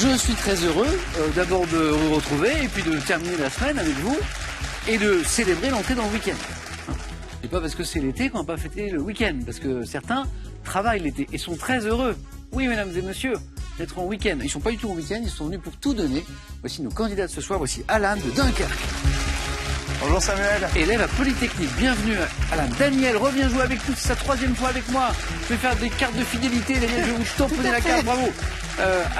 Je suis très heureux d'abord de vous retrouver et puis de terminer la semaine avec vous et de célébrer l'entrée dans le week-end. C'est pas parce que c'est l'été qu'on va pas fêter le week-end, parce que certains travaillent l'été et sont très heureux. Oui, mesdames et messieurs, d'être en week-end. Ils sont pas du tout en week-end, ils sont venus pour tout donner. Voici nos candidats de ce soir, voici Alan de Dunkerque. Bonjour Samuel. Élève à Polytechnique, bienvenue Alan. Daniel revient jouer avec nous, c'est sa 3e fois avec moi. Je vais faire des cartes de fidélité, Daniel, je vais vous tamponner la carte, bravo.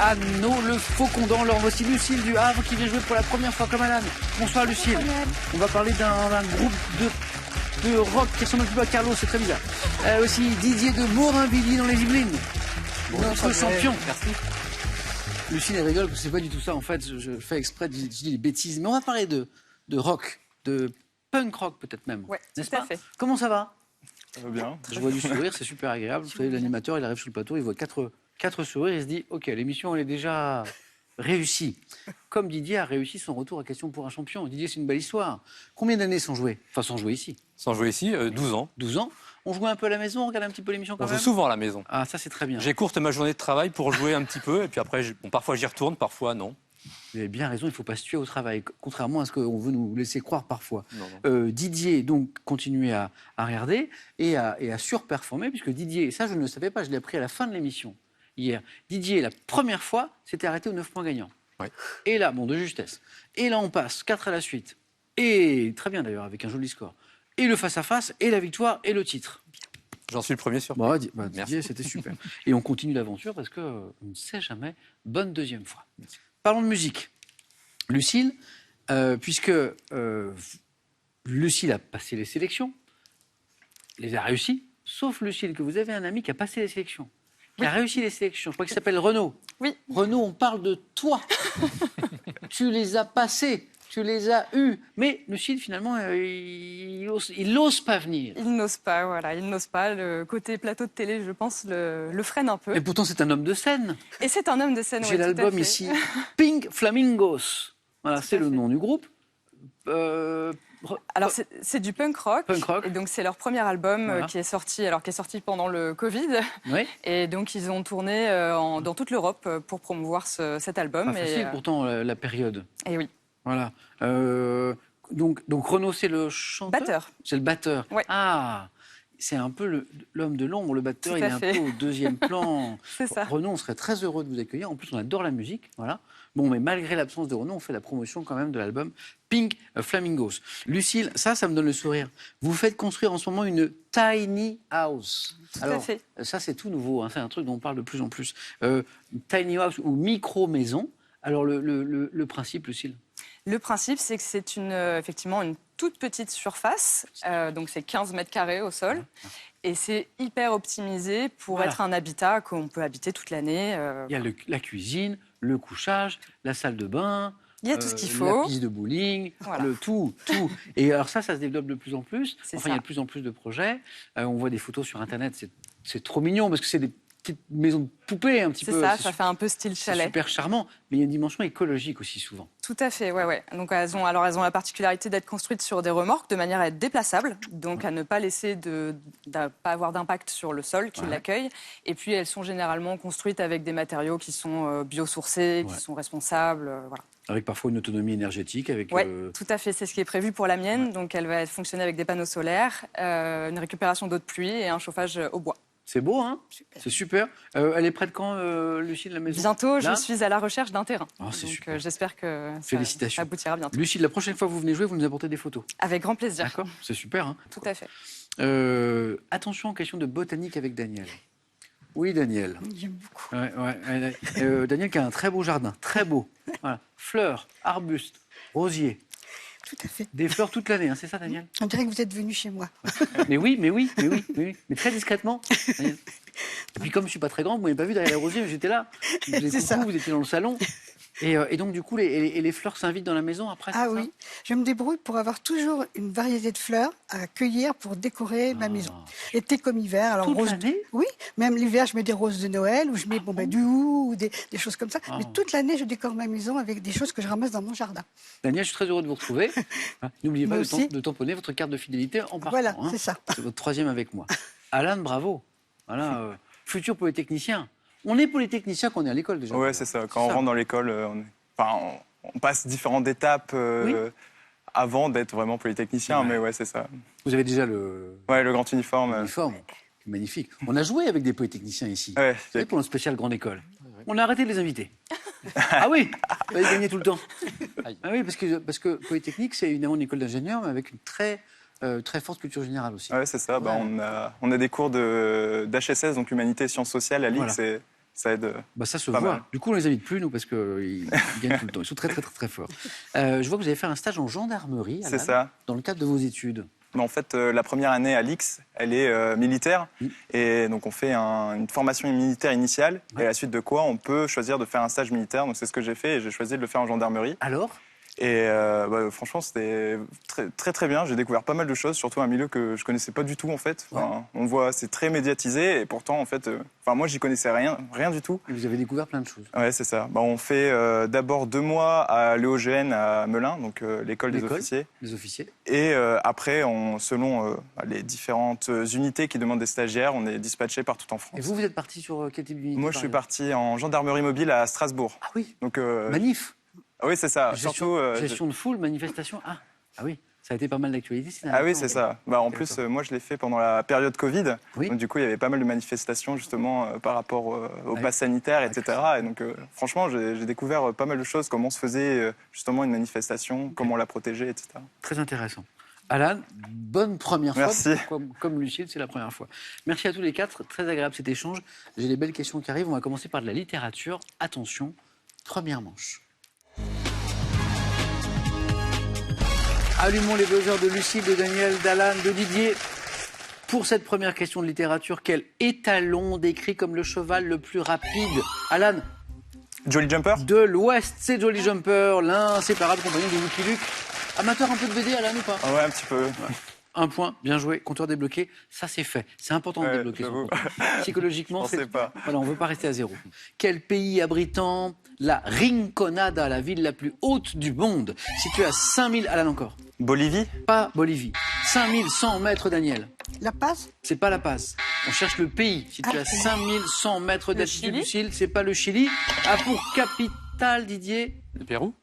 Anno, le faucondant, alors voici Lucille du Havre qui vient jouer pour la première fois comme Alan. Bonsoir Lucille. On va parler d'un groupe de rock qui ressemble un petit peu à Carlos, c'est très bizarre. Aussi Didier de Morinvilliers dans les Yvelines. Notre champion. Merci. Lucille elle rigole parce que c'est pas du tout ça en fait, je fais exprès de dire des bêtises. Mais on va parler de rock, de punk rock peut-être même. Ouais, n'est-ce tout à pas fait. Comment ça va? Ça va bien. Je vois du sourire, c'est super agréable. Vous savez, l'animateur, il arrive sur le plateau, il voit quatre sourires, il se dit, ok, l'émission, elle est déjà réussie. Comme Didier a réussi son retour à Question pour un champion. Didier, c'est une belle histoire. Combien d'années sans jouer? Enfin, sans jouer ici. Sans jouer ici, 12 ans. 12 ans. On jouait un peu à la maison, on regarde un petit peu l'émission quand On même. joue souvent à la maison. Ah, ça, c'est très bien. J'écourte ma journée de travail pour jouer un petit peu, et puis après, parfois j'y retourne, parfois non. Vous avez bien raison, il ne faut pas se tuer au travail, contrairement à ce qu'on veut nous laisser croire parfois. Non. Didier, donc, continuait à regarder et à surperformer, puisque Didier, ça je ne le savais pas, je l'ai appris à la fin de l'émission, hier. Didier, la première fois, s'était arrêté aux 9 points gagnants. Oui. Et là, bon, de justesse. Et là, on passe 4 à la suite. Et très bien d'ailleurs, avec un joli score. Et le face-à-face, et la victoire, et le titre. J'en suis le premier surpris. Bon, Didier, c'était super. Et on continue l'aventure parce qu'on ne sait jamais. Bonne deuxième fois. Merci. Parlons de musique. Lucille, puisque Lucille a passé les sélections, les a réussies, sauf Lucille, que vous avez un ami qui a passé les sélections, qui a réussi les sélections. Je crois qu'il s'appelle Renaud. Oui. Renaud, on parle de toi. Tu les as passés. Tu les as eus. Mais Lucille, finalement, il n'ose pas venir. Il n'ose pas, voilà, il n'ose pas. Le côté plateau de télé, je pense, le freine un peu. Et pourtant, c'est un homme de scène. Et c'est un homme de scène, J'ai ouais, l'album tout à fait. ici, Pink Flamingos. Voilà, c'est le nom du groupe. Alors, c'est du punk rock. Punk rock. Et donc, c'est leur premier album Voilà. qui est sorti pendant le Covid. Oui. Et donc, ils ont tourné dans toute l'Europe pour promouvoir cet album. Pas facile, pourtant, la période. Et oui. Voilà. Donc Renaud, c'est le chanteur. Batteur. C'est le batteur. Ouais. Ah, c'est un peu l'homme de l'ombre. Le batteur, Tout il est à un fait. peu au deuxième plan. C'est ça. Renaud, on serait très heureux de vous accueillir. En plus, on adore la musique. Voilà. Bon, mais malgré l'absence de Renaud, on fait la promotion quand même de l'album Pink Flamingos. Lucille, ça me donne le sourire. Vous faites construire en ce moment une tiny house. Tout à fait. Ça, c'est tout nouveau. Hein. C'est un truc dont on parle de plus en plus. Tiny house ou micro-maison. Alors, le principe, Lucille? Le principe, c'est que c'est effectivement une toute petite surface, donc c'est 15 mètres carrés au sol, et c'est hyper optimisé pour Voilà. être un habitat qu'on peut habiter toute l'année. Il y a la cuisine, le couchage, la salle de bain. Il y a tout ce qu'il faut. La piste de bowling, Voilà. le tout. Et alors ça se développe de plus en plus. C'est Enfin, il y a ça. de plus en plus de projets. On voit des photos sur Internet, c'est trop mignon parce que c'est des petites maisons de poupées un petit C'est peu. ça, ça fait un peu style C'est chalet. super charmant, mais il y a une dimension écologique aussi souvent. Tout à fait, ouais. Donc elles ont la particularité d'être construites sur des remorques de manière à être déplaçables, donc à ne pas laisser pas avoir d'impact sur le sol qui l'accueille. Et puis elles sont généralement construites avec des matériaux qui sont biosourcés, qui sont responsables, voilà. Avec parfois une autonomie énergétique. Oui, tout à fait. C'est ce qui est prévu pour la mienne. Donc, elle va fonctionner avec des panneaux solaires, une récupération d'eau de pluie et un chauffage au bois. C'est beau, hein? C'est super. Elle est prête quand, Lucille, la maison? Bientôt, Là je suis à la recherche d'un terrain. Oh, c'est Donc, super. j'espère que ça Félicitations. aboutira bientôt. Lucille, la prochaine fois que vous venez jouer, vous nous apportez des photos. Avec grand plaisir. D'accord? C'est super, hein? Tout à fait. Attention aux questions de botanique avec Daniel. Oui, Daniel. J'aime beaucoup. Daniel qui a un très beau jardin, très beau. Voilà. Fleurs, arbustes, rosiers. Tout à fait. Des fleurs toute l'année, hein, c'est ça, Daniel? On dirait que vous êtes venu chez moi. Mais très discrètement. Daniel. Et puis comme je suis pas très grand, vous m'avez pas vu derrière les rosiers, mais j'étais là. Vous C'est ça. vous étiez dans le salon. Et donc, du coup, les fleurs s'invitent dans la maison après, Ah c'est ça? oui, je me débrouille pour avoir toujours une variété de fleurs à cueillir pour décorer ma maison. Été comme hiver. Alors, Toute rose l'année? Oui, même l'hiver, je mets des roses de Noël ou je mets du hou ou des choses comme ça. Mais toute l'année, je décore ma maison avec des choses que je ramasse dans mon jardin. Daniel, je suis très heureux de vous retrouver. N'oubliez pas Moi aussi. de tamponner votre carte de fidélité en partant. Voilà, hein. c'est ça. C'est votre 3e avec moi. Alan, bravo. Voilà, futur polytechnicien. On est polytechnicien quand on est à l'école déjà. Ouais, c'est ça. Quand on rentre dans l'école, on passe différentes étapes avant d'être vraiment polytechnicien, Ouais. mais ouais, c'est ça. Vous avez déjà le Ouais, le grand uniforme. uniforme. Magnifique. On a joué avec des polytechniciens ici. Ouais, Vous savez, pour un spécial grande école. On a arrêté de les inviter. Ah oui, vous allez gagner tout le temps. Aïe. Ah oui, parce que Polytechnique, c'est évidemment une école d'ingénieur, mais avec une très forte culture générale aussi. ouais, c'est ça. Bah, Ouais. on a des cours d'HSS, donc Humanité et Sciences Sociales à l'IX, Voilà. et ça aide. Bah, ça se Pas voit. mal. Du coup, on les invite plus, nous, parce qu'ils gagnent tout le temps. Ils sont très, très, très, très forts. Je vois que vous avez fait un stage en gendarmerie, C'est Alan, ça. dans le cadre de vos études. Mais en fait, la première année à l'IX, elle est militaire. Mm. Et donc, on fait une formation militaire initiale. Ouais. Et à la suite de quoi, on peut choisir de faire un stage militaire. Donc, c'est ce que j'ai fait. Et j'ai choisi de le faire en gendarmerie. Alors, Et franchement, c'était très, très, très bien. J'ai découvert pas mal de choses, surtout un milieu que je connaissais pas du tout, en fait. Enfin, on voit, c'est très médiatisé. Et pourtant, en fait, moi, j'y connaissais rien du tout. vous avez découvert plein de choses. Ouais, c'est ça. Bah, on fait d'abord 2 mois à l'EOGN à Melun, donc l'école des L'école. officiers. Les officiers. Et après, selon les différentes unités qui demandent des stagiaires, on est dispatché partout en France. Et vous êtes parti sur quel type d'unité Moi, je par suis exemple parti en gendarmerie mobile à Strasbourg. Ah oui, Donc, manif. oui, c'est ça. Gestion, Surtout, gestion de foule, manifestation. Ah oui, ça a été pas mal d'actualité. ces Ah derniers oui, temps. c'est ça. Bah, en plus, moi, je l'ai fait pendant la période Covid. Oui. Donc, du coup, il y avait pas mal de manifestations, justement, par rapport au pass sanitaire, etc. Et donc, franchement, j'ai découvert pas mal de choses, comment se faisait, justement, une manifestation, comment la protéger, etc. Très intéressant. Alan, bonne première Merci. fois. Comme Lucille, c'est la première fois. Merci à tous les quatre. Très agréable cet échange. J'ai des belles questions qui arrivent. On va commencer par de la littérature. Attention, première manche. Allumons les buzzers de Lucille, de Daniel, d'Alan, de Didier. Pour cette première question de littérature, quel étalon décrit comme le cheval le plus rapide? Alan, Jolly Jumper. de l'Ouest, c'est Jolly Jumper, l'inséparable compagnon de Lucky Luke. Amateur un peu de BD, Alan, ou pas? Ah ouais, un petit peu. Un point, bien joué, compteur débloqué, ça c'est fait. C'est important de Ouais, débloquer son j'avoue. compteur. Psychologiquement, Je pensais pas. Voilà, on ne veut pas rester à zéro. Quel pays abritant la Rinconada, la ville la plus haute du monde, située à 5000... Alan encore. Bolivie. Pas Bolivie. 5100 mètres, Daniel. La Paz? C'est pas La Paz. On cherche le pays situé à 5100 mètres d'altitude Chili du ciel. C'est pas le Chili. A pour capitale, Didier, Le Pérou?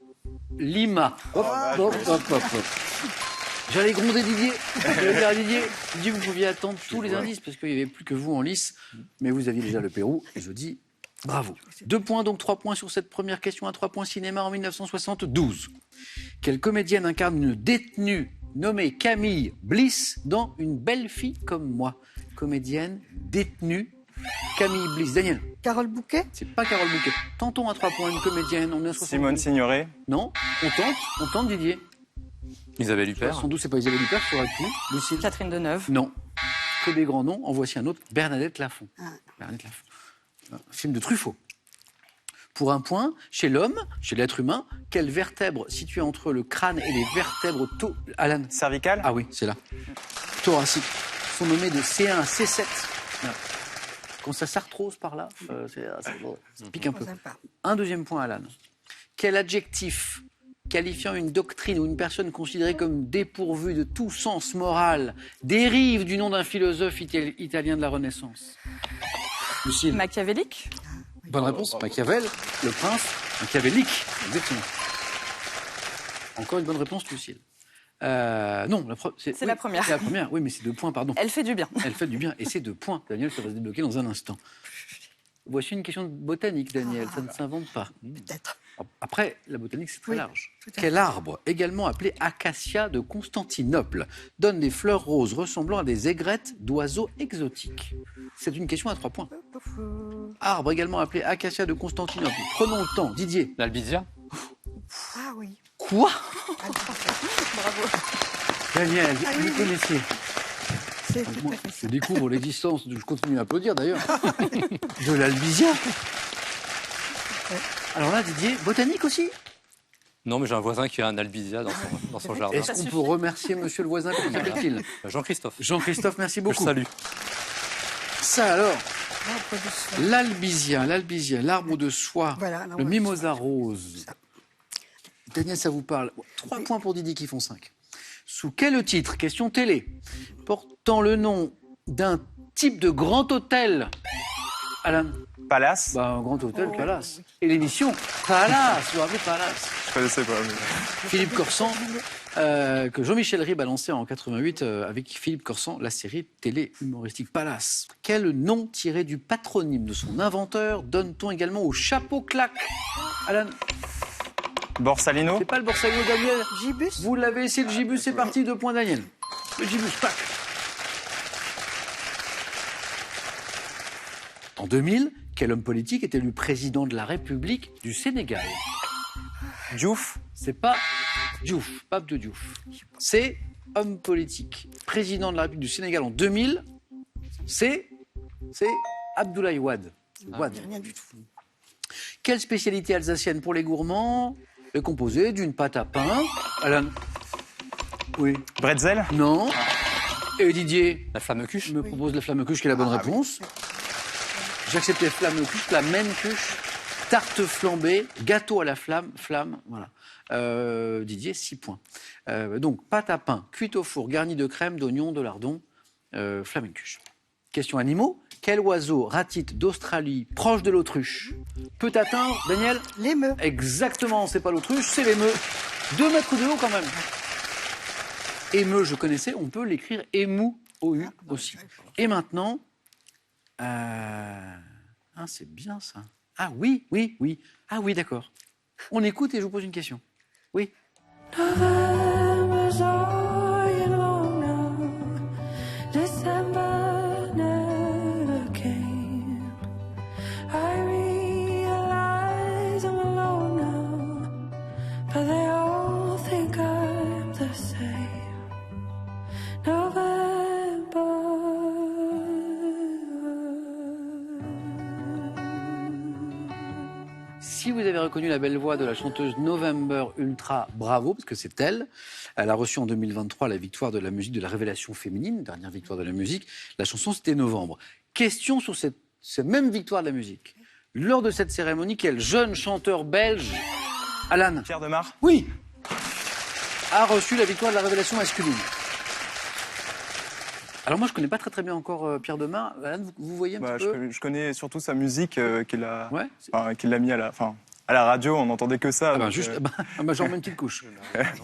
Lima. Hop, hop, hop, hop, hop. J'allais gronder Didier. J'allais dire à Didier, vous pouviez attendre tous les indices parce qu'il n'y avait plus que vous en lice. Mais vous aviez déjà le Pérou. Et je dis bravo. 2 points, donc 3 points sur cette première question à 3 points cinéma en 1972. Quelle comédienne incarne une détenue nommée Camille Bliss dans Une belle fille comme moi? Comédienne, détenue, Camille Bliss. Daniel, Carole Bouquet? c'est pas Carole Bouquet. Tentons à 3 points une comédienne en 1972. Simone Signoret. Non, on tente Didier. Isabelle Huppert? Sans doute c'est pas Isabelle Huppert, ça aurait pu. Lucille? Catherine Deneuve. Non. Que des grands noms. En voici un autre, Bernadette Lafont. Ah. Bernadette Lafont. Un film de Truffaut. Pour un point, chez l'homme, chez l'être humain, quelle vertèbre située entre le crâne et les vertèbres Alan? Cervicale. Ah oui, c'est là. Thoraciques. Sont nommés de C1 à C7. Voilà. Quand ça s'arthrose par là, ça pique un peu. Sympa. Un deuxième point, Alan. Quel adjectif qualifiant une doctrine ou une personne considérée comme dépourvue de tout sens moral dérive du nom d'un philosophe italien de la Renaissance? Lucille. Machiavélique. Bonne réponse. Machiavel, le prince machiavélique. Exactement. Encore une bonne réponse, Lucille. Non, C'est la première. C'est la première, oui, mais c'est 2 points, pardon. Elle fait du bien. Elle fait du bien, et c'est 2 points. Daniel, ça va se débloquer dans un instant. Voici une question de botanique, Daniel, ça ne s'invente pas. Peut-être. Après, la botanique, c'est très Oui, large. tout à fait. Quel arbre, également appelé acacia de Constantinople, donne des fleurs roses ressemblant à des aigrettes d'oiseaux exotiques? C'est une question à 3 points. Arbre également appelé acacia de Constantinople. Prenons le temps. Didier. L'Albizia? Ah oui. Quoi? Ah, Bravo. Daniel, Ah vous oui, le connaissez? c'est tout Moi, à fait je ça. découvre l'existence, je continue à applaudir d'ailleurs, de l'Albizia. Alors là, Didier, botanique aussi? Non, mais j'ai un voisin qui a un Albizia dans son jardin. Est-ce qu'on peut remercier monsieur le voisin? Comment s'appelle-t-il? Jean-Christophe. Jean-Christophe, merci Je beaucoup. salue. Ça alors, L'arbre de soie. l'Albizia, l'arbre de soie, Voilà, l'arbre le de mimosa soie. rose. Daniel, ça vous parle? 3 points pour Didier qui font 5. Sous quel titre, question télé, portant le nom d'un type de grand hôtel, Alan? Palace. Bah, un grand hôtel, Palace. Et l'émission, Palace, vous vous rappelez Palace. Je connaissais pas. Mais... Philippe Corsan, que Jean-Michel Ribes a lancé en 88 avec Philippe Corsan, la série télé humoristique Palace. Quel nom tiré du patronyme de son inventeur donne-t-on également au chapeau claque? Alan, Borsalino. c'est pas le Borsalino, Daniel. Gibus. Vous l'avez essayé, le Gibus, c'est parti, 2 points Daniel. Le Gibus, pack. En 2000, quel homme politique est élu président de la République du Sénégal? Diouf. C'est pas Diouf, pas Abdou Diouf. C'est homme politique, président de la République du Sénégal en 2000. C'est Abdoulaye Wade. Wade. Rien du tout. Quelle spécialité alsacienne pour les gourmands est composée d'une pâte à pain? Alan? Oui. Bretzel. Non. Et Didier La flamme cuche. me propose la flamme cuche qui est la bonne réponse. J'acceptais flamme cuche, la même cuche. Tarte flambée, gâteau à la flamme, voilà. Didier, 6 points. Donc, pâte à pain, cuite au four, garnie de crème, d'oignons, de lardons, flamencuche. Question animaux. Quel oiseau ratite d'Australie, proche de l'autruche, peut atteindre, Daniel? L'émeu. Exactement, c'est pas l'autruche, c'est l'émeu. 2 mètres de haut quand même. Émeu, je connaissais, on peut l'écrire émou, O-U aussi. Et maintenant, c'est bien ça. Ah oui. Ah oui, d'accord. On écoute et je vous pose une question. Oui. November's all long now. December never came. I realize I'm alone now, but they all think I'm the same. November. Si vous avez reconnu la belle voix de la chanteuse November Ultra, bravo, parce que c'est elle. Elle a reçu en 2023 la victoire de la musique de la révélation féminine, dernière victoire de la musique. La chanson, c'était Novembre. Question sur cette même victoire de la musique. Lors de cette cérémonie, quel jeune chanteur belge, Alan? Pierre Demar. Oui, a reçu la victoire de la révélation masculine. Alors moi, je connais pas très bien encore Pierre Demar. Alan, vous voyez un petit peu? Je connais surtout sa musique qu'il a, Ouais. qu'il a mis à la radio. On n'entendait que ça. donc, J'en mets une petite couche.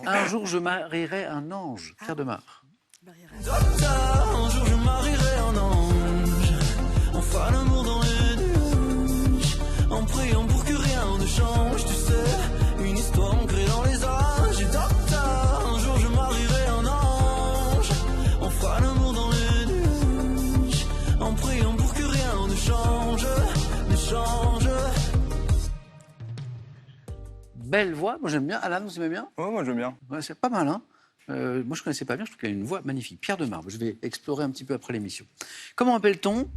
Un jour, je marierai un ange. Pierre Demar. Un jour je marierai un ange. On fera l'amour dans les nuages, en priant pour que rien ne change. Tu sais, une histoire ancrée dans les âges. Et docteur, un jour je marierai un ange. On fera l'amour dans les nuages, en priant pour que rien ne change, ne change. Belle voix, moi j'aime bien. Alan, vous aimez bien? Ouais, moi j'aime bien. Ouais, c'est pas mal, hein. Moi je connaissais pas bien, je trouve qu'il a une voix magnifique. Pierre Demar, je vais explorer un petit peu après l'émission. Comment appelle-t-on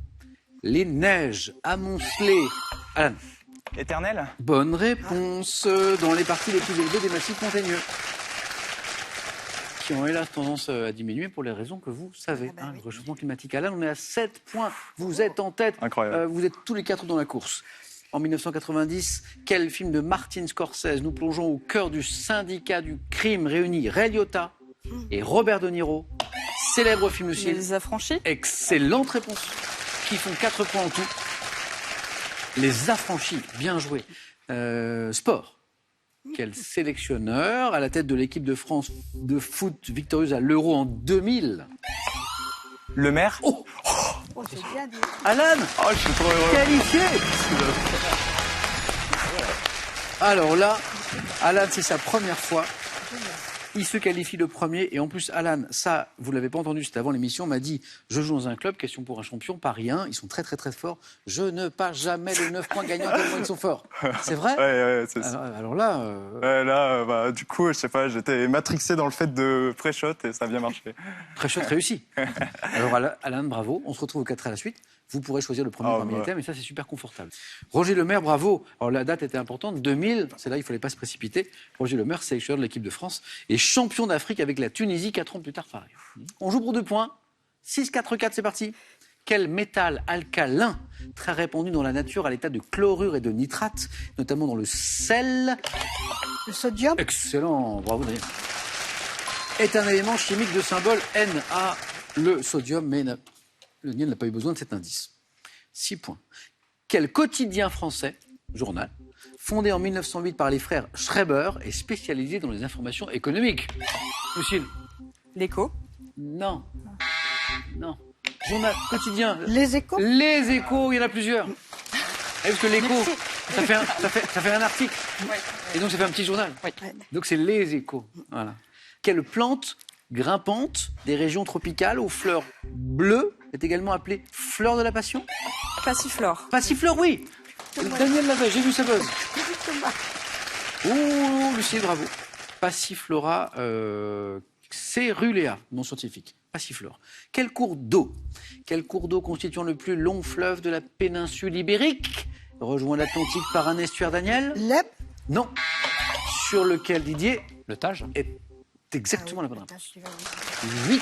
les neiges amoncelées? Alan? Éternel. Bonne réponse. Dans les parties les plus élevées des massifs montagneux, qui ont hélas tendance à diminuer pour les raisons que vous savez. Hein, le réchauffement climatique. Alan, on est à 7 points. Vous êtes en tête. Incroyable. Vous êtes tous les 4 dans la course. En 1990, quel film de Martin Scorsese nous plongeons au cœur du syndicat du crime réunit Ray Liotta et Robert De Niro? Célèbre film aussi. Les Affranchis. Excellente réponse. Qui font 4 points en tout. Les Affranchis, bien joué. Sport. Quel sélectionneur à la tête de l'équipe de France de foot victorieuse à l'Euro en 2000? Le maire. Oh, Oh, c'est bien dit. Alan, Oh, je suis trop heureux. qualifié. Alors là, Alan, c'est sa première fois. Il se qualifie le premier. Et en plus, Alan, ça, vous ne l'avez pas entendu, c'était avant l'émission, m'a dit, je joue dans un club, question pour un champion, Paris 1. Ils sont très, très, très forts. Je ne passe jamais les 9 points gagnants tellement ils sont forts. C'est vrai? Ouais, c'est ça. Alors là... Ouais, là, du coup, je sais pas, j'étais matrixé dans le fait de pré-shot et ça a bien marché. Très chouette, réussi. Alors Alan, bravo. On se retrouve au 4 à la suite. Vous pourrez choisir le premier parmi les thèmes et ça, c'est super confortable. Roger Lemaire, bravo. Alors la date était importante, 2000, c'est là, il ne fallait pas se précipiter. Roger Lemaire, sélectionneur de l'équipe de France et champion d'Afrique avec la Tunisie 4 ans plus tard, pareil. On joue pour 2 points. 6-4-4, c'est parti. Quel métal alcalin, très répandu dans la nature à l'état de chlorure et de nitrate, notamment dans le sel? Le sodium. Excellent, bravo Daniel. Est un élément chimique de symbole Na. Le sodium, mais Daniel n'a pas eu besoin de cet indice. 6 points. Quel quotidien français, journal, fondé en 1908 par les frères Schreiber et spécialisé dans les informations économiques? Lucille? L'écho. Non. Non. Journal quotidien. Les Échos. Les Échos, il y en a plusieurs. Parce que l'écho, ça fait un article. Et donc ça fait un petit journal. Donc c'est les Échos. Voilà. Quelle plante grimpante des régions tropicales aux fleurs bleues est également appelée fleur de la passion? Passiflore. Passiflore, oui. Daniel l'avait, j'ai vu sa buzz. Oh, Lucie, bravo. Passiflora cerulea, nom scientifique. Passiflore. Quel cours d'eau constituant le plus long fleuve de la péninsule ibérique rejoint l'Atlantique par un estuaire, Daniel? L'Eb. Non. Sur lequel Didier Le Tage. est exactement la bonne réponse. 8.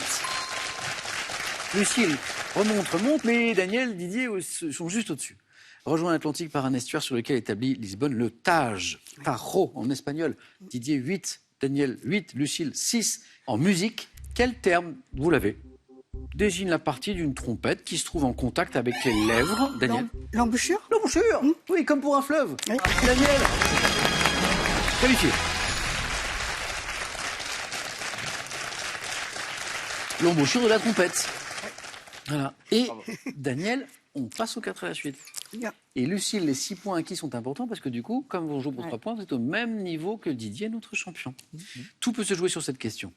Lucille remonte, mais Daniel, Didier sont juste au-dessus. Rejoint l'Atlantique par un estuaire sur lequel établit Lisbonne le Tage. Tajo en espagnol. Didier 8, Daniel 8, Lucille 6. En musique, quel terme, vous l'avez, désigne la partie d'une trompette qui se trouve en contact avec les lèvres? Daniel? L'embouchure. L'embouchure. Oui, comme pour un fleuve. Oui. Daniel. Qualifié. L'embouchure de la trompette. Voilà. Et Daniel, on passe aux 4 à la suite. Bien. Et Lucille, les 6 points acquis sont importants parce que du coup, comme on joue pour 3 points, vous êtes au même niveau que Didier, notre champion. Tout peut se jouer sur cette question.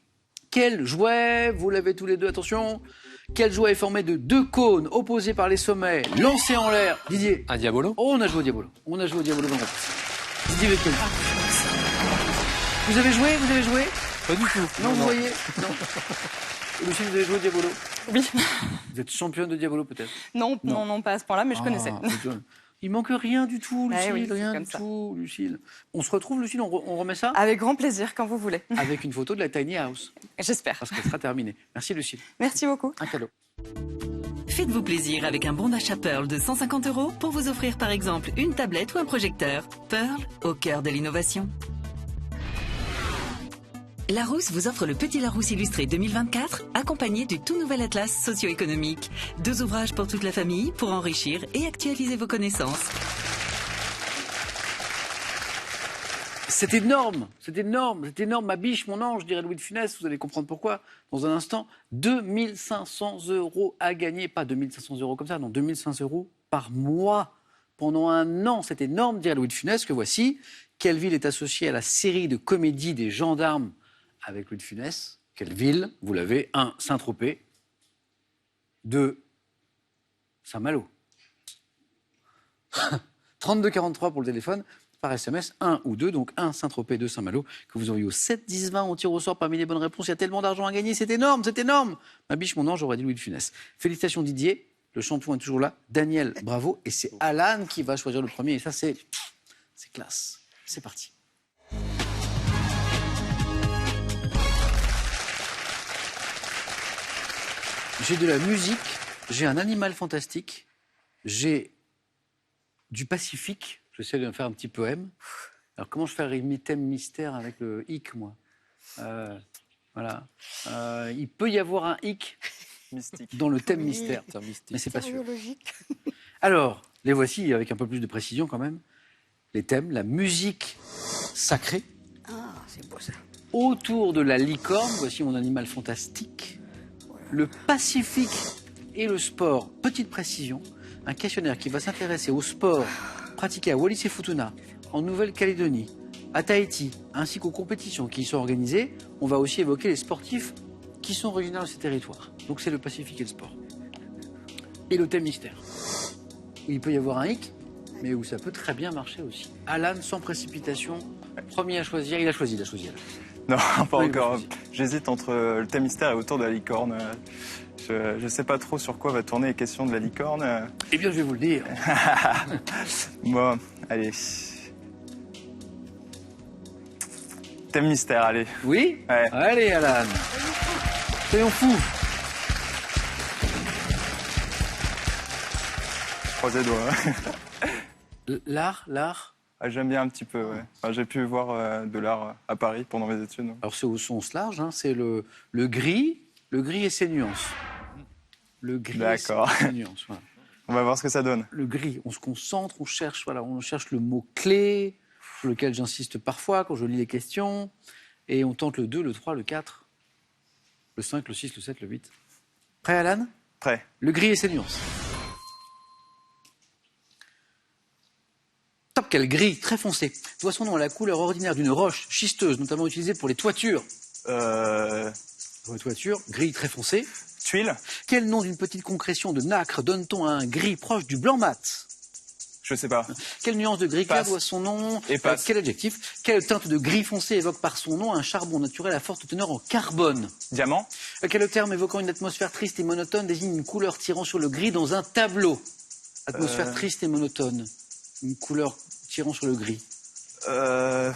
Quel jouet, vous l'avez tous les deux, attention, quel jouet est formé de 2 cônes opposés par les sommets, lancés en l'air? Didier? Un diabolo. Oh, on a joué au diabolo. On a joué au diabolo dans la réponse. Didier Beckel. Vous avez joué? Pas du tout. Non, vous voyez? Non. Lucille, vous avez joué au diabolo? Oui. Vous êtes championne de diabolo peut-être? Non, pas à ce point-là, mais je connaissais. Il manque rien du tout, Lucille, oui, c'est rien comme du ça. tout, Lucille. On se retrouve, Lucille, on remet ça Avec grand plaisir, quand vous voulez. avec une photo de la tiny house, J'espère. parce qu'elle sera terminée. Merci, Lucille. Merci beaucoup. Un cadeau. Faites-vous plaisir avec un bon d'achat Pearl de 150 € pour vous offrir par exemple une tablette ou un projecteur. Pearl, au cœur de l'innovation. Larousse vous offre le Petit Larousse illustré 2024, accompagné du tout nouvel atlas socio-économique. 2 ouvrages pour toute la famille, pour enrichir et actualiser vos connaissances. C'est énorme, ma biche, mon ange, dirait Louis de Funès, vous allez comprendre pourquoi dans un instant. 2500 € à gagner, pas 2500 € comme ça, non, 2500 € par mois pendant un an. C'est énorme, dirait Louis de Funès, que voici. Quelle ville est associée à la série de comédies des gendarmes avec Louis de Funès? Quelle ville? Vous l'avez. 1, Saint-Tropez. 2, Saint-Malo. 3243 pour le téléphone. Par SMS, 1 ou 2, donc 1 Saint-Tropez, 2 Saint-Malo, que vous envoyez au 7 10 20. On tire au sort parmi les bonnes réponses. Il y a tellement d'argent à gagner, c'est énorme, c'est énorme. Ma biche, mon ange, j'aurais dit Louis de Funès. Félicitations Didier, le champion est toujours là. Daniel, bravo. Et c'est Alan qui va choisir le premier. Et ça, c'est classe. C'est parti. J'ai de la musique, j'ai un animal fantastique, j'ai du Pacifique. J'essaie de faire un petit poème. Alors, comment je fais un thème mystère avec le hic, moi? Voilà. Il peut y avoir un hic Mystique. dans le thème Oui. mystère, mais c'est pas sûr. Biologique. Alors, les voici avec un peu plus de précision quand même. Les thèmes, la musique sacrée. Ah, c'est beau ça. Autour de la licorne, voici mon animal fantastique. Le Pacifique et le sport, petite précision. Un questionnaire qui va s'intéresser au sport pratiqué à Wallis et Futuna, en Nouvelle-Calédonie, à Tahiti, ainsi qu'aux compétitions qui y sont organisées. On va aussi évoquer les sportifs qui sont originaires de ces territoires. Donc c'est le Pacifique et le sport. Et le thème mystère. Où il peut y avoir un hic, mais où ça peut très bien marcher aussi. Alan, sans précipitation, premier à choisir. Il a choisi Alan. Non, pas Oui, encore. vas-y. J'hésite entre le thème mystère et autour de la licorne. Je ne sais pas trop sur quoi va tourner les questions de la licorne. Eh bien, je vais vous le dire. Bon, allez. Thème mystère, allez. Oui? Ouais. Allez, Alan. Soyons fous. Croisez les doigts. L'art. Ah, j'aime bien un petit peu, ouais. Enfin, j'ai pu voir de l'art à Paris pendant mes études. Donc. Alors, c'est au sens large, hein, c'est le gris et ses nuances. Le gris D'accord. et ses nuances, voilà. On va voir ce que ça donne. Le gris, on se concentre, on cherche le mot-clé, sur lequel j'insiste parfois quand je lis les questions, et on tente le 2, le 3, le 4, le 5, le 6, le 7, le 8. Prêt, Alan? Prêt. Le gris et ses nuances. Top, quel gris, très foncé. Doit son nom à la couleur ordinaire d'une roche schisteuse, notamment utilisée pour les toitures. Pour les toitures, gris très foncé. Tuile. Quel nom d'une petite concrétion de nacre donne-t-on à un gris proche du blanc mat? Je sais pas. Quelle nuance de gris clair Passe. doit son nom? Et passe. Quel adjectif? Quelle teinte de gris foncé évoque par son nom un charbon naturel à forte teneur en carbone? Diamant. Quel terme évoquant une atmosphère triste et monotone désigne une couleur tirant sur le gris dans un tableau? Atmosphère triste et monotone. Une couleur tirant sur le gris. Je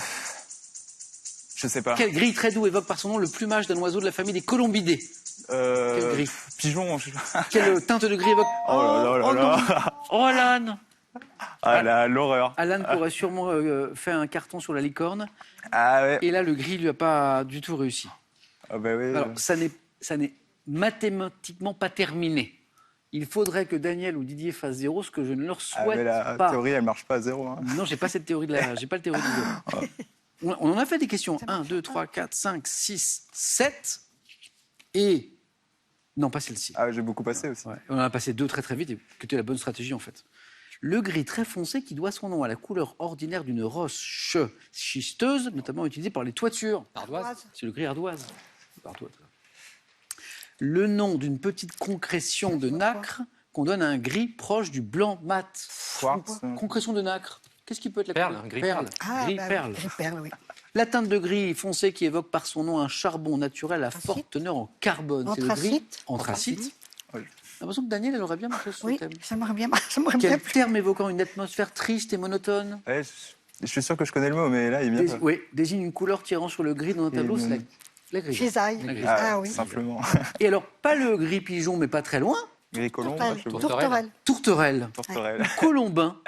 sais pas. Quel gris très doux évoque par son nom le plumage d'un oiseau de la famille des colombidés? Quel gris? Pigeon. Je sais pas. Quelle teinte de gris évoque... Oh là là là là. Oh, Alan! Ah là, l'horreur. Alan pourrait sûrement faire un carton sur la licorne. Ah ouais. Et là, le gris lui a pas du tout réussi. Ah bah oui. Alors, ça n'est mathématiquement pas terminé. Il faudrait que Daniel ou Didier fassent 0, ce que je ne leur souhaite mais la pas. théorie, elle marche pas à 0. Hein. Non, j'ai pas cette théorie j'ai pas la théorie du 0. On en a fait des questions. 1, 2, 3, 4, 5, 6, 7. Et... Non, pas celle-ci. Ah, j'ai beaucoup passé aussi. Ouais. On en a passé 2 très très vite, et qui était la bonne stratégie en fait. Le gris très foncé qui doit son nom à la couleur ordinaire d'une roche schisteuse, notamment utilisée par les toitures. Ardoise. C'est le gris ardoise. Ardoise. Le nom d'une petite concrétion de nacre qu'on donne à un gris proche du blanc mat. Quartz. Concrétion de nacre. Qu'est-ce qui peut être la Perle, couleur? gris Perle. Ah, Gris bah, perle. gris perle, oui. La teinte de gris foncé qui évoque par son nom un charbon naturel à Anthracite. forte teneur en carbone. C'est le gris Anthracite. anthracite. J'ai l'impression que Daniel, elle aurait bien marché sur Oui, le thème. ça m'aurait bien plu. Quel terme évoquant une atmosphère triste et monotone? Ouais, je suis sûr que je connais le mot, mais là, il vient pas. Oui, désigne une couleur tirant sur le gris dans un tableau, c'est la grille. Grisaille. La grille. Ah oui. Simplement. Et alors, pas le gris pigeon, mais pas très loin, Gris colombe. Tourterelle. je sais pas. Tourterelle. tourterelle. Tourterelle. Colombin.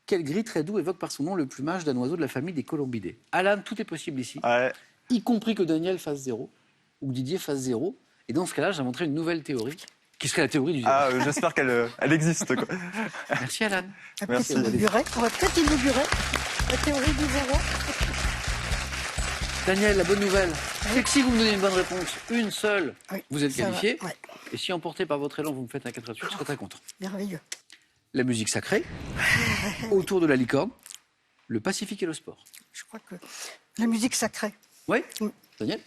Quel gris très doux évoque par son nom le plumage d'un oiseau de la famille des colombidés. Alan, tout est possible ici, Ouais. y compris que Daniel fasse 0, ou que Didier fasse 0. Et dans ce cas-là, j'inventerai une nouvelle théorie, qui serait la théorie du 0. Ah, j'espère qu'elle elle existe. Quoi. Merci Alan. On Merci. va peut-être inaugurer la théorie du 0. Daniel, la bonne nouvelle, c'est que si vous me donnez une bonne réponse, une seule, Oui, vous êtes ça va. qualifié. Ouais. Et si emporté par votre élan, vous me faites un 4 à suite, je serai très content. Merveilleux. La musique sacrée, autour de la licorne, le Pacifique et le sport. Je crois que la musique sacrée. Oui, Mm. Daniel?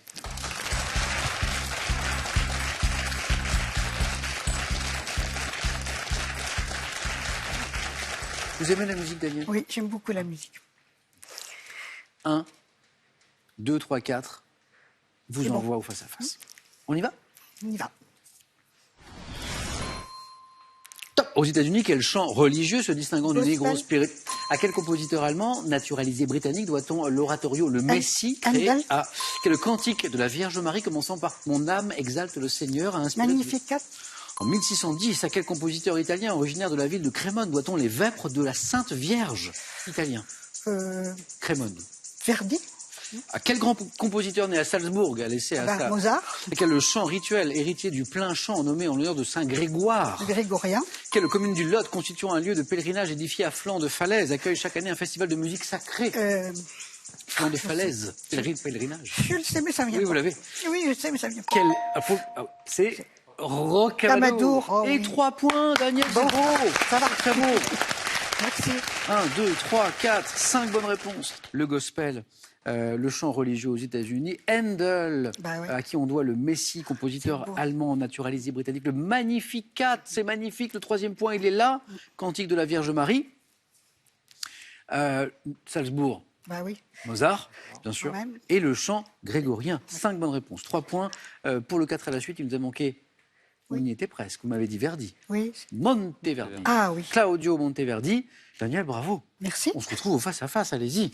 Vous aimez la musique, Daniel? Oui, j'aime beaucoup la musique. 1, 2, 3, 4, vous C'est bon. envoie au face-à-face. On y va? On y va. Top. Aux États-Unis, quel chant religieux se distinguant du Gospel. Negro Spirit? À quel compositeur allemand, naturalisé britannique, doit-on l'oratorio Le Messie, créé Handel. à quel cantique de la Vierge Marie commençant par Mon âme exalte le Seigneur a inspiré Magnificat. en 1610? À quel compositeur italien originaire de la ville de Crémone doit-on les vêpres de la Sainte Vierge? Italien. Crémone. Verdi. À quel grand compositeur né à Salzbourg a laissé à Ben, ça? Mozart. Quel le chant rituel héritier du plein chant nommé en l'honneur de Saint Grégoire? Grégorien. Quelle commune du Lot, constituant un lieu de pélerinage édifié à flanc de falaise, accueille chaque année un festival de musique sacrée? Flanc de falaise, pèlerinage. Je le sais, mais ça vient Oui, pas. vous l'avez. Oui, je sais, mais ça vient pas. C'est Rocamadour. Camadour, oh Et oui. 3 points, Daniel, c'est Bon, beau. ça va. Très beau. Merci. 1, 2, 3, 4, 5 bonnes réponses. Le gospel, le chant religieux aux États-Unis. Handel, Bah ouais. à qui on doit le Messie, compositeur C'est beau. allemand naturalisé britannique. Le Magnificat, c'est magnifique. Le 3e point, il est là. Cantique de la Vierge Marie. Salzbourg, Bah oui. Mozart, bien sûr. Quand même. Et le chant grégorien. 5 bonnes réponses. 3 points. Pour le 4 à la suite, il nous a manqué. Oui. On y était presque. Vous m'avez dit Verdi. Oui. Monteverdi. Ah oui. Claudio Monteverdi. Daniel, bravo. Merci. On se retrouve au face-à-face, allez-y.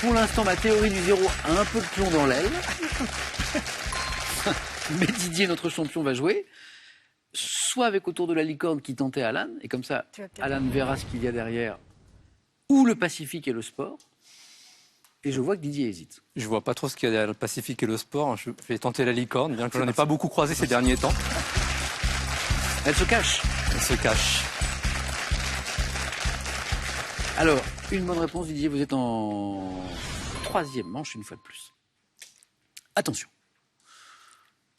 Pour l'instant, ma théorie du 0 a un peu de plomb dans l'aile. Mais Didier, notre champion, va jouer. Soit avec autour de la licorne qui tentait Alan, et comme ça, Tu vas peut-être- Alan verra ce qu'il y a derrière, ou le Pacifique et le sport. Et je vois que Didier hésite. Je vois pas trop ce qu'il y a dans le Pacifique et le sport. Je vais tenter la licorne, bien que j'en ai pas beaucoup croisé ces derniers temps. Elle se cache. Elle se cache. Alors, une bonne réponse, Didier, vous êtes en 3e manche, une fois de plus. Attention.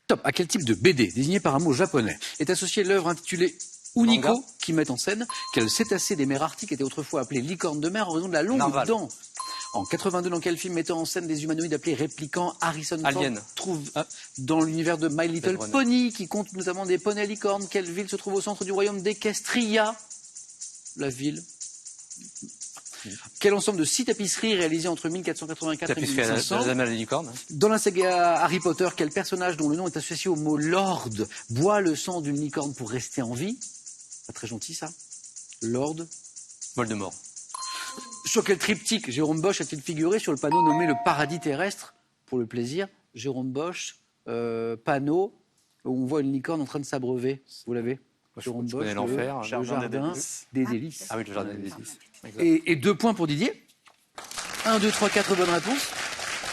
Top. À quel type de BD, désigné par un mot japonais, est associée l'œuvre intitulée Unico, Manga. qui met en scène quel cétacé des mers arctiques était autrefois appelé licorne de mer en raison de la longue Narval. dent. En 82, dans quel film mettant en scène des humanoïdes appelés réplicants, Harrison Ford Alien. trouve dans l'univers de My Little Runner. Pony, qui compte notamment des poneys licornes, quelle ville se trouve au centre du royaume d'Equestria? La ville. Quel ensemble de 6 tapisseries réalisées entre 1484 et Tapisserie à 1500? la dame à la licorne. Dans la saga Harry Potter, quel personnage dont le nom est associé au mot Lord boit le sang d'une licorne pour rester en vie? Pas très gentil ça. Lord. Voldemort. Sur quel triptyque Jérôme Bosch a-t-il figuré sur le panneau nommé le paradis terrestre? Pour le plaisir, Jérôme Bosch, panneau où on voit une licorne en train de s'abreuver. Vous l'avez? Jérôme Je connais l'enfer. le Jardin des jardin délices. des délices. Ah oui, le jardin des délices. Exact. Et 2 points pour Didier. 1, 2, 3, 4 bonnes réponses.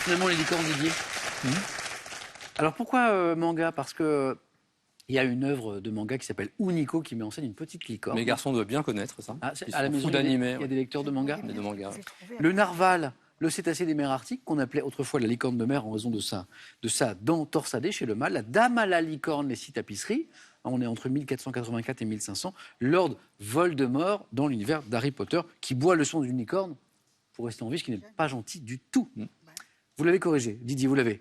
Finalement, les licornes, Didier. Alors pourquoi manga? Parce que il y a une œuvre de manga qui s'appelle Unico qui met en scène une petite licorne. Mes garçons doivent bien connaître ça. Ah, Ils à la sont maison, fous il y a des- d'animés. il y a des lecteurs de manga. Mais de manga. Vous avez trouvé, Le narval, le cétacé des mers arctiques, qu'on appelait autrefois la licorne de mer en raison de sa dent torsadée chez le mâle. La dame à la licorne, les 6 tapisseries. On est entre 1484 et 1500. Lord Voldemort dans l'univers d'Harry Potter qui boit le sang d'une licorne pour rester en vie, ce qui n'est pas gentil du tout. Vous l'avez corrigé, Didier, vous l'avez.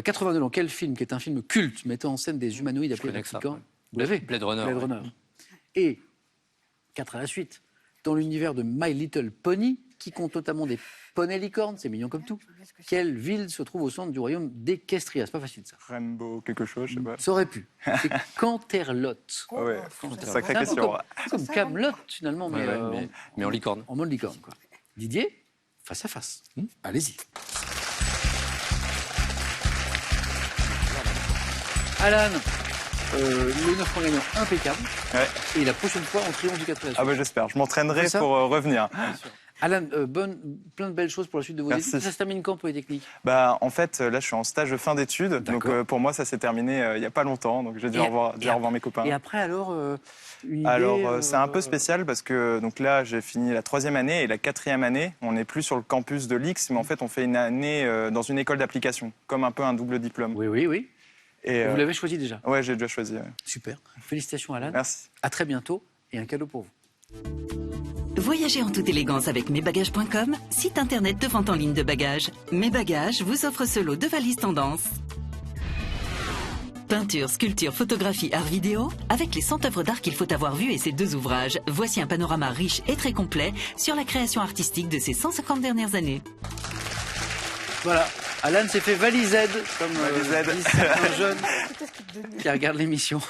82 ans, quel film, qui est un film culte mettant en scène des humanoïdes appelés connais que ça, licornes? ouais. Vous l'avez? Blade Runner. Blade Runner. Et 4 à la suite, dans l'univers de My Little Pony, qui compte notamment des poneys licornes, c'est mignon comme tout. Quelle ville se trouve au centre du royaume d'Equestria? C'est pas facile ça. Rainbow, quelque chose, je sais pas. Ça aurait pu. C'est Canterlot. Ah ouais, C'est sacrée un peu question. comme Camelot finalement, Ouais, mais, ouais, mais en licorne. en mode licorne. Quoi. Didier, face à face. Allez-y. Alan, le 9 points gagnant impeccable. Ouais. Et la prochaine fois, on triomphe du 4 à la suite. Ah bah j'espère, je m'entraînerai C'est ça pour revenir. Alan, plein de belles choses pour la suite de vos Merci. études. Ça se termine quand, Polytechnique? Bah en fait là je suis en stage de fin d'études, donc D'accord. pour moi ça s'est terminé il y a pas longtemps, donc j'ai dû Et- revoir et mes copains. Et après, alors, une idée, Alors c'est un peu spécial parce que donc là j'ai fini la 3e année et la 4e année on n'est plus sur le campus de l'X, mais en fait on fait une année dans une école d'application, comme un peu un double diplôme. Oui, oui, oui. Et Vous l'avez choisi déjà. ouais j'ai déjà choisi. Ouais. Super. Félicitations, Alan. Merci. À très bientôt et un cadeau pour vous. Voyagez en toute élégance avec mesbagages.com, site internet de vente en ligne de bagages. Mes Bagages vous offre ce lot de valises tendance. Peinture, sculpture, photographie, art vidéo, avec les 100 œuvres d'art qu'il faut avoir vues et ses 2 ouvrages, voici un panorama riche et très complet sur la création artistique de ces 150 dernières années. Voilà, Alan s'est fait valisette, comme Valisette. disent certains jeunes qui regardent l'émission.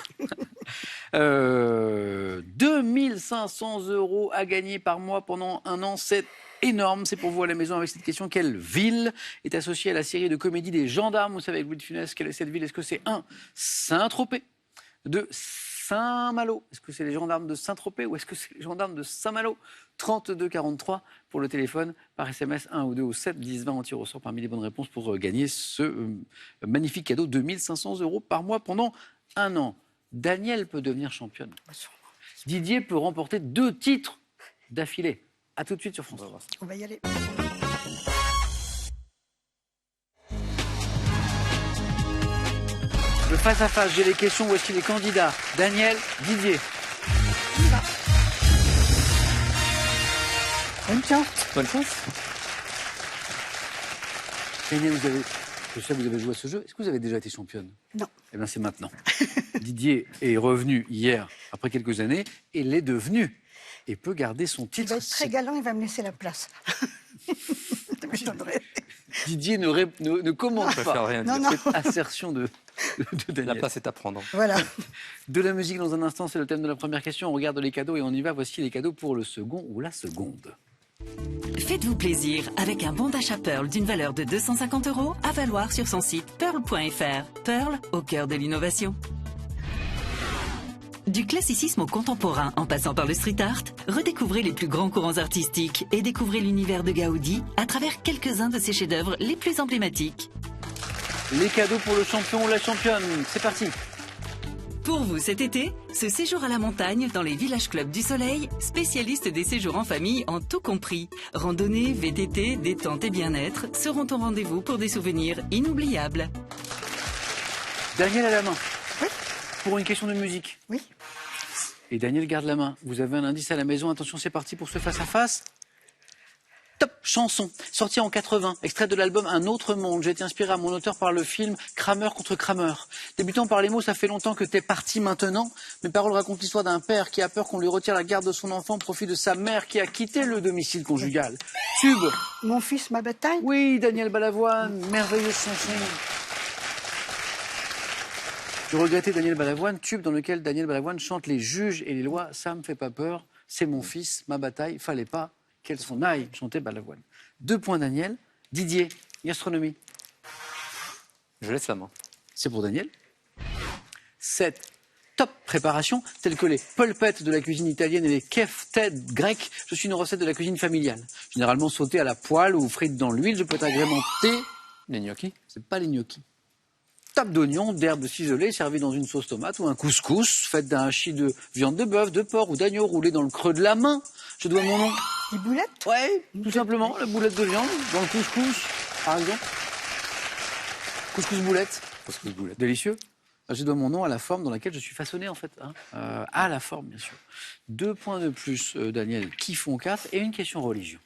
2500 € à gagner par mois pendant un an, c'est énorme. C'est pour vous à la maison avec cette question. Quelle ville est associée à la série de comédie des gendarmes? Vous savez, avec Louis de Funès, quelle est cette ville? Est-ce que c'est 1, Saint-Tropez, 2, Saint-Malo? Est-ce que c'est les gendarmes de Saint-Tropez ou est-ce que c'est les gendarmes de Saint-Malo? 32 43 pour le téléphone, par SMS 1 ou 2 au 7 10 20 en tir au sort parmi les bonnes réponses pour gagner ce magnifique cadeau de 2500 € par mois pendant un an. Daniel peut devenir championne. Didier peut remporter 2 titres d'affilée. A tout de suite sur France 3. On va y aller. Le face-à-face, j'ai les questions. Où est-ce qu'il est candidat? Daniel, Didier. Bonne chance. Bonne chance. Daniel, je sais que vous avez joué à ce jeu. Est-ce que vous avez déjà été championne? Non. Eh bien, c'est maintenant. Didier est revenu hier, après quelques années, et l'est devenu. Et peut garder son Il titre. va être très galant, il va me laisser la place. Ça m'étonnerait. Didier ne commente Je préfère pas rien Non, dire. non. cette assertion de La Daniel. place est à prendre. Voilà. De la musique dans un instant, c'est le thème de la première question. On regarde les cadeaux et on y va. Voici les cadeaux pour le second ou la seconde. Faites-vous plaisir avec un bon d'achat Pearl d'une valeur de 250 € à valoir sur son site pearl.fr. Pearl au cœur de l'innovation. Du classicisme au contemporain, en passant par le street art, redécouvrez les plus grands courants artistiques et découvrez l'univers de Gaudi à travers quelques-uns de ses chefs-d'œuvre les plus emblématiques. Les cadeaux pour le champion ou la championne, c'est parti. Pour vous cet été, ce séjour à la montagne dans les villages clubs du soleil, spécialistes des séjours en famille en tout compris. Randonnée, VTT, détente et bien-être seront au rendez-vous pour des souvenirs inoubliables. Daniel a la main. Oui. Pour une question de musique. Oui. Et Daniel garde la main. Vous avez un indice à la maison. Attention, c'est parti pour ce face-à-face. Top chanson, sortie en 80, extrait de l'album Un autre monde. J'ai été inspiré à mon auteur par le film Kramer contre Kramer. Débutant par les mots « Ça fait longtemps que t'es parti maintenant », mes paroles racontent l'histoire d'un père qui a peur qu'on lui retire la garde de son enfant au profit de sa mère qui a quitté le domicile conjugal. Tube. Mon fils, ma bataille. Oui, Daniel Balavoine, merveilleuse chanson. Je regrettais Daniel Balavoine, tube dans lequel Daniel Balavoine chante les juges et les lois. Ça me fait pas peur, c'est mon fils, ma bataille, fallait pas qu'elle s'en aille, chantait Balavoine. 2 points Daniel. Didier, gastronomie. Je laisse la main. C'est pour Daniel. 7. Top préparation, telles que les polpettes de la cuisine italienne et les kefted grecs. Je suis une recette de la cuisine familiale. Généralement sautée à la poêle ou frite dans l'huile, je peux agrémenter. Les gnocchis. C'est pas les gnocchis. Top d'oignons, d'herbes ciselées servies dans une sauce tomate ou un couscous fait d'un hachis de viande de bœuf, de porc ou d'agneau roulé dans le creux de la main. Je dois mon nom. Des boulettes. Ouais, tout simplement, la boulette de viande dans le couscous, par exemple. Couscous boulette. Couscous boulette. Délicieux. Je dois mon nom à la forme dans laquelle je suis façonné, en fait. À la forme, bien sûr. 2 points de plus, Daniel, qui font 4, et une question religion.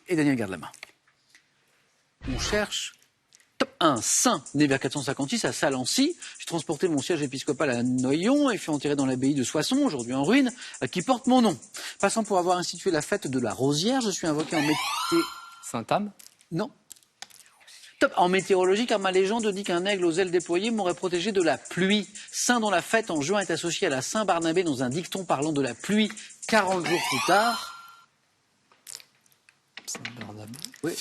Et Daniel garde la main. On cherche... Top 1, saint, né vers 456 à Salancy. J'ai transporté mon siège épiscopal à Noyon et fut enterré dans l'abbaye de Soissons, aujourd'hui en ruine, qui porte mon nom. Passant pour avoir institué la fête de la Rosière, je suis invoqué en Sainte-Âme. Non. Top en météorologie, car ma légende dit qu'un aigle aux ailes déployées m'aurait protégé de la pluie. Saint dont la fête en juin est associée à la Saint-Barnabé dans un dicton parlant de la pluie 40 jours plus tard. Saint-Barnabé.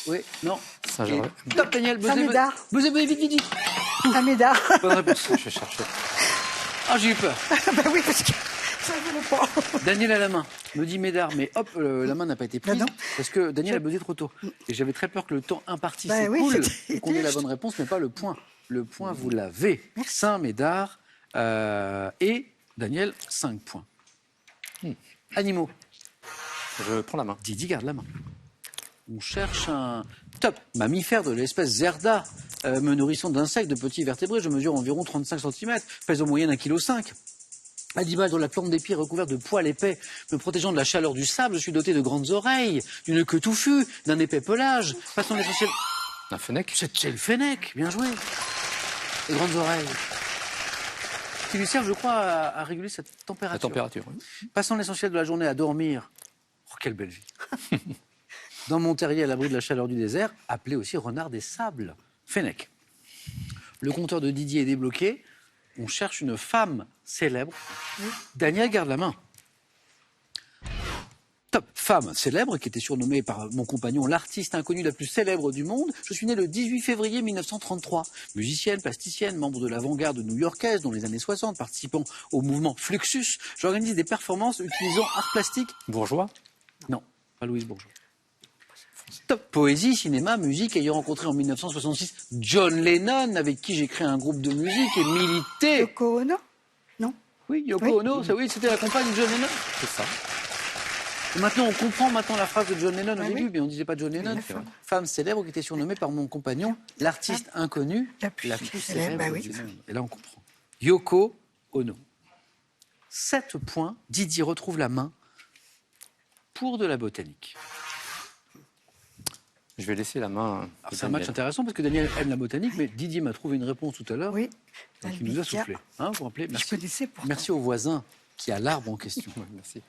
Oui, non. Saint-Gervais. Top Daniel, Saint-Médard. buzzez, vite. Un médard. Bonne réponse. Je cherchais. Ah, j'ai eu peur. Ben oui, parce que ça ne voulait pas. Daniel à la main, me dit Médard, mais hop, la main n'a pas été prise, Non. parce que Daniel a buzzé trop tôt. Et j'avais très peur que le temps imparti Ben oui, s'écoule, c'était et qu'on ait la juste. bonne réponse, mais pas le point. Le point, vous l'avez. Merci. Saint-Médard, et Daniel, 5 points. Animaux, Je prends la main. Didi garde la main. On cherche un top mammifère de l'espèce Zerda, me nourrissant d'insectes, de petits vertébrés. Je mesure environ 35 cm, pèse en moyenne 1,5 kg. Animal dont la plante des pieds est recouverte de poils épais, me protégeant de la chaleur du sable, je suis doté de grandes oreilles, d'une queue touffue, d'un épais pelage. Passons l'essentiel. Un fennec. C'est le fennec, bien joué. Les grandes oreilles. Qui lui servent, je crois, à réguler sa La température. température. Oui. Passant l'essentiel de la journée à dormir. Oh, quelle belle vie. Dans mon terrier à l'abri de la chaleur du désert, appelé aussi renard des sables. Fennec. Le compteur de Didier est débloqué. On cherche une femme célèbre. Daniel garde la main. Top femme célèbre qui était surnommée par mon compagnon l'artiste inconnu la plus célèbre du monde. Je suis né le 18 février 1933. Musicienne, plasticienne, membre de l'avant-garde new-yorkaise dans les années 60, participant au mouvement Fluxus. J'organise des performances utilisant art plastique. Bourgeois. Non, pas Louise Bourgeois. Top poésie, cinéma, musique, ayant rencontré en 1966 John Lennon, avec qui j'ai créé un groupe de musique et milité. Yoko Ono. Non. Oui, Yoko Oui. Ono, ça, oui, c'était la compagne de John Lennon. C'est ça. Et maintenant, on comprend maintenant la phrase de John Lennon au Ah oui. début, mais on ne disait pas John Lennon. C'est vrai. Femme célèbre qui était surnommée par mon compagnon l'artiste inconnu La plus célèbre, bah oui. du monde. Et là, on comprend. Yoko Ono. 7 points. Didier retrouve la main pour de la botanique. Je vais laisser la main. Alors, de c'est un match Daniel. intéressant parce que Daniel aime la botanique, mais Didier m'a trouvé une réponse tout à l'heure. Oui. Donc il nous a Albizia. soufflé. Hein, vous vous rappelez? Je Merci. connaissais pourtant. Merci au voisin qui a l'arbre en question. Ouais, merci.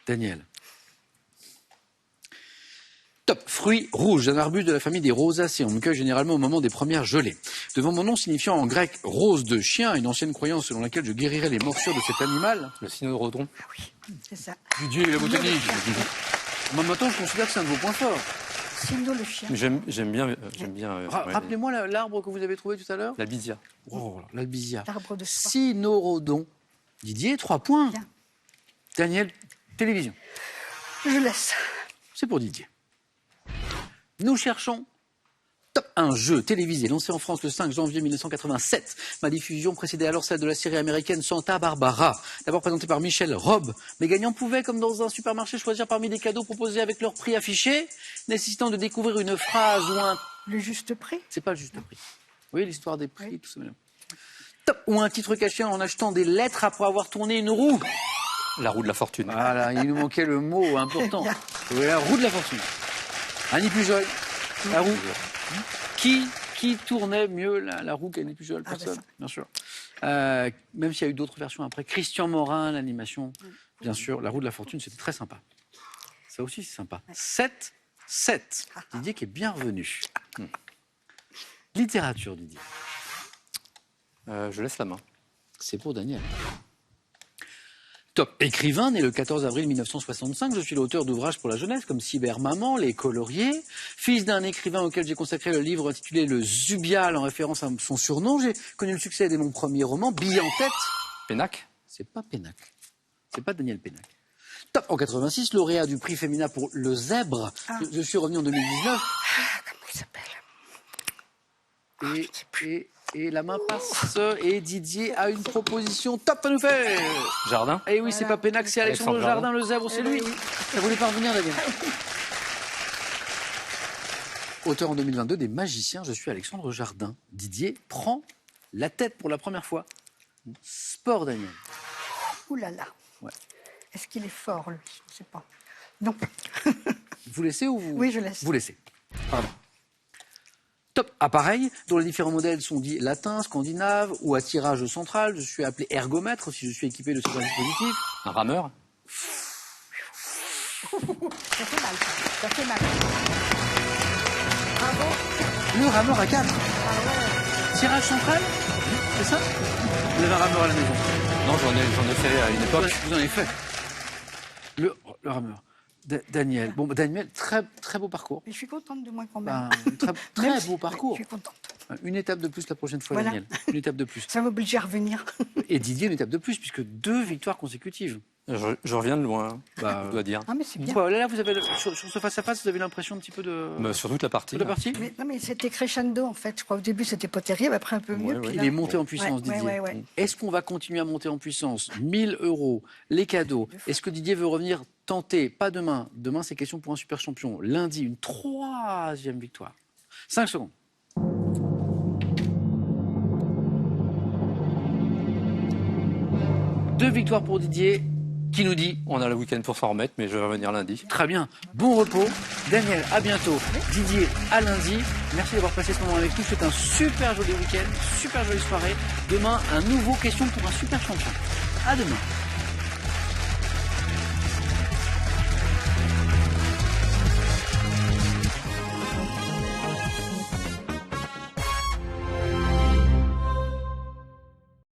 Daniel. Top. Fruit rouge, un arbuste de la famille des rosacées. On me cueille généralement au moment des premières gelées. Devant mon nom signifiant en grec rose de chien, une ancienne croyance selon laquelle je guérirais les morsures de cet animal. Le cynorhodon. C'est ça. Didier, la botanique. Moi, maintenant, je considère que c'est un de vos points forts. Sino le chien. J'aime bien. Ouais, Rappelez-moi l'arbre que vous avez trouvé tout à l'heure. la bizia. Oh, l'albizia. L'arbre de soie. Cynorhodon Didier, 3 points. Bien. Daniel, télévision. Je laisse. C'est pour Didier. Nous cherchons Top, un jeu télévisé lancé en France le 5 janvier 1987. Ma diffusion précédait alors celle de la série américaine Santa Barbara. D'abord présentée par Michel Robb. Les gagnants pouvaient, comme dans un supermarché, choisir parmi des cadeaux proposés avec leur prix affiché, nécessitant de découvrir une phrase ou un... Le juste prix. C'est pas le juste prix. Oui, l'histoire des prix, tout ça. Top, ou un titre caché en achetant des lettres après avoir tourné une roue. La roue de la fortune. Voilà, il nous manquait le mot important. Oui, la roue de la fortune. Annie Pujol, la roue. Qui tournait mieux la roue qu'Annie Pujol? Personne, bien sûr. Même s'il y a eu d'autres versions après. Christian Morin, l'animation, bien sûr. La roue de la fortune, c'était très sympa. Ça aussi, c'est sympa. 7. Didier qui est bien revenu. Littérature, Didier. Je laisse la main. C'est pour Daniel. Top. Écrivain, né le 14 avril 1965, je suis l'auteur d'ouvrages pour la jeunesse comme Cybermaman, Les Coloriers. Fils d'un écrivain auquel j'ai consacré le livre intitulé Le Zubial en référence à son surnom, j'ai connu le succès dès mon premier roman, Bille en tête. Pénac. C'est pas Pénac. C'est pas Daniel Pénac. Top. En 86, lauréat du prix Femina pour Le Zèbre. Je suis revenu en 2019. Comment il s'appelle? Et la main passe et Didier a une proposition top à nous faire. Jardin. Et oui, c'est pas Pénac, c'est Alexandre Jardin, le zèbre, c'est lui. Ça voulait pas revenir, Daniel. Auteur en 2022 des Magiciens, je suis Alexandre Jardin. Didier prend la tête pour la première fois. Sport, Daniel. Ouh là là. Ouais. Est-ce qu'il est fort, lui? Je ne sais pas. Non. Vous laissez ou vous... Oui, je laisse. Vous laissez. Pardon. Top. Appareil dont les différents modèles sont dits latins, scandinaves ou à tirage central. Je suis appelé ergomètre si je suis équipé de ce dispositif. Un rameur. Ça fait mal. Ça fait mal. Bravo. Le rameur à 4. Tirage central. C'est ça? Vous avez un rameur à la maison? Non, j'en ai fait à une époque. Vous en avez fait. Le rameur. Daniel. Bon, Daniel, très beau parcours. Mais je suis contente de moi quand même. Très beau parcours. Oui, je suis contente. Une étape de plus la prochaine fois, Voilà. Daniel. Une étape de plus. Ça m'oblige à revenir. Et Didier, une étape de plus, puisque 2 victoires consécutives. Je reviens de loin, je dois dire. Ah, mais c'est bien. Là, vous avez sur ce face-à-face, vous avez l'impression un petit peu de... Sur toute la partie. Toute la partie. Mais, non, mais c'était crescendo, en fait. Je crois au début, c'était pas terrible, après un peu mieux. Puis Il là- est monté en puissance, Ouais, Didier. ouais. Est-ce qu'on va continuer à monter en puissance? 1000 €, les cadeaux. Est-ce que Didier veut revenir tenter? Pas demain. Demain, c'est question pour un super champion. Lundi, une 3e victoire. 5 secondes. Deux victoires pour Didier, qui nous dit... On a le week-end pour s'en remettre, mais je vais revenir lundi. Très bien, bon repos. Daniel, à bientôt. Didier, à lundi. Merci d'avoir passé ce moment avec nous. C'est un super joli week-end, super jolie soirée. Demain, un nouveau question pour un super champion. À demain.